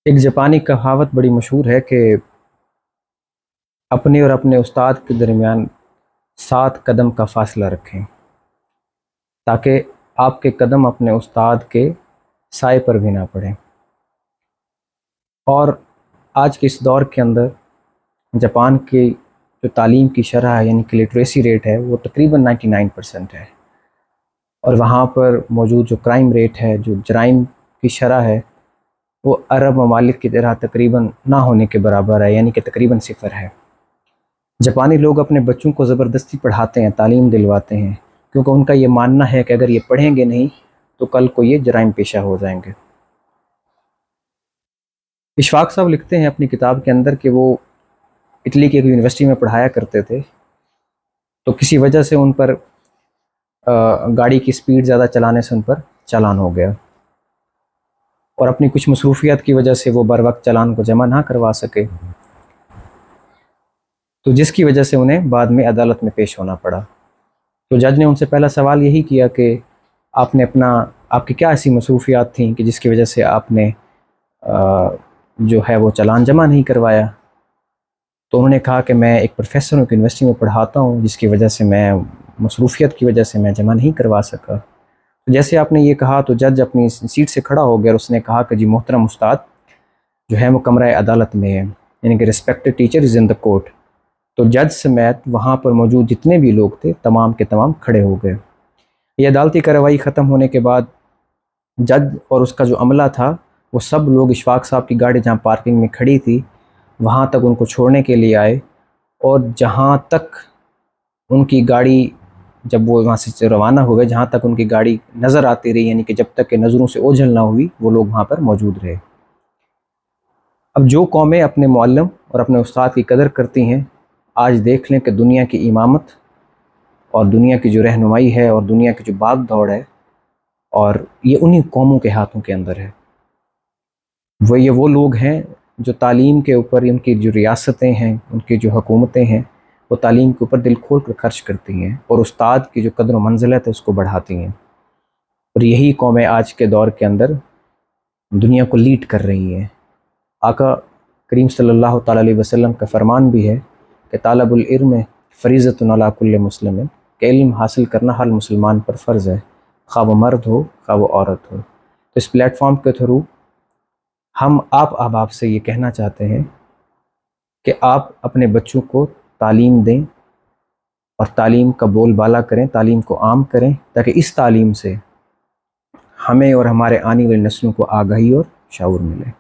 ایک جاپانی کہاوت بڑی مشہور ہے کہ اپنے اور اپنے استاد کے درمیان 7 قدم کا فاصلہ رکھیں تاکہ آپ کے قدم اپنے استاد کے سائے پر بھی نہ پڑیں۔ اور آج کے اس دور کے اندر جاپان کی جو تعلیم کی شرح ہے، یعنی کہ لٹریسی ریٹ ہے، وہ تقریباً 99% ہے، اور وہاں پر موجود جو کرائم ریٹ ہے، جو جرائم کی شرح ہے، وہ عرب ممالک کی طرح تقریباً نہ ہونے کے برابر ہے، یعنی کہ تقریباً 0 ہے۔ جاپانی لوگ اپنے بچوں کو زبردستی پڑھاتے ہیں، تعلیم دلواتے ہیں، کیونکہ ان کا یہ ماننا ہے کہ اگر یہ پڑھیں گے نہیں تو کل کو یہ جرائم پیشہ ہو جائیں گے۔ اشفاق صاحب لکھتے ہیں اپنی کتاب کے اندر کہ وہ اٹلی کی ایک یونیورسٹی میں پڑھایا کرتے تھے، تو کسی وجہ سے ان پر گاڑی کی سپیڈ زیادہ چلانے سے ان پر چالان ہو گیا، اور اپنی کچھ مصروفیات کی وجہ سے وہ بر وقت چالان کو جمع نہ کروا سکے، تو جس کی وجہ سے انہیں بعد میں عدالت میں پیش ہونا پڑا۔ تو جج نے ان سے پہلا سوال یہی کیا کہ آپ کی کیا ایسی مصروفیات تھیں کہ جس کی وجہ سے آپ نے جو ہے وہ چالان جمع نہیں کروایا؟ تو انہوں نے کہا کہ میں ایک پروفیسر ہوں، یونیورسٹی میں پڑھاتا ہوں، جس کی وجہ سے میں مصروفیت کی وجہ سے میں جمع نہیں کروا سکا۔ جیسے آپ نے یہ کہا تو جج اپنی سیٹ سے کھڑا ہو گیا اور اس نے کہا کہ جی محترم استاد جو ہے وہ کمرہ عدالت میں ہے، یعنی کہ respected teacher is in the court. تو جج سمیت وہاں پر موجود جتنے بھی لوگ تھے تمام کے تمام کھڑے ہو گئے۔ یہ عدالتی کارروائی ختم ہونے کے بعد جج اور اس کا جو عملہ تھا وہ سب لوگ اشفاق صاحب کی گاڑی جہاں پارکنگ میں کھڑی تھی وہاں تک ان کو چھوڑنے کے لیے آئے، اور جہاں تک ان کی گاڑی، جب وہ وہاں سے روانہ ہوئے، جہاں تک ان کی گاڑی نظر آتی رہی، یعنی کہ جب تک کہ نظروں سے اوجھل نہ ہوئی، وہ لوگ وہاں پر موجود رہے۔ اب جو قومیں اپنے معلم اور اپنے استاد کی قدر کرتی ہیں، آج دیکھ لیں کہ دنیا کی امامت اور دنیا کی جو رہنمائی ہے اور دنیا کی جو بھاگ دوڑ ہے، اور یہ انہی قوموں کے ہاتھوں کے اندر ہے۔ وہ لوگ ہیں جو تعلیم کے اوپر، ان کی جو ریاستیں ہیں، ان کی جو حکومتیں ہیں، وہ تعلیم کے اوپر دل کھول کر خرچ کرتی ہیں اور استاد کی جو قدر و منزلت ہے اس کو بڑھاتی ہیں، اور یہی قومیں آج کے دور کے اندر دنیا کو لیڈ کر رہی ہیں۔ آقا کریم صلی اللہ تعالیٰ علیہ وسلم کا فرمان بھی ہے کہ طالب العلم فریضۃ علی کل مسلم، کہ علم حاصل کرنا ہر مسلمان پر فرض ہے، خواہ وہ مرد ہو خواہ وہ عورت ہو۔ تو اس پلیٹ فارم کے تھرو ہم آپ سے یہ کہنا چاہتے ہیں کہ آپ اپنے بچوں کو تعلیم دیں اور تعلیم کا بول بالا کریں، تعلیم کو عام کریں، تاکہ اس تعلیم سے ہمیں اور ہمارے آنے والی نسلوں کو آگاہی اور شعور ملے۔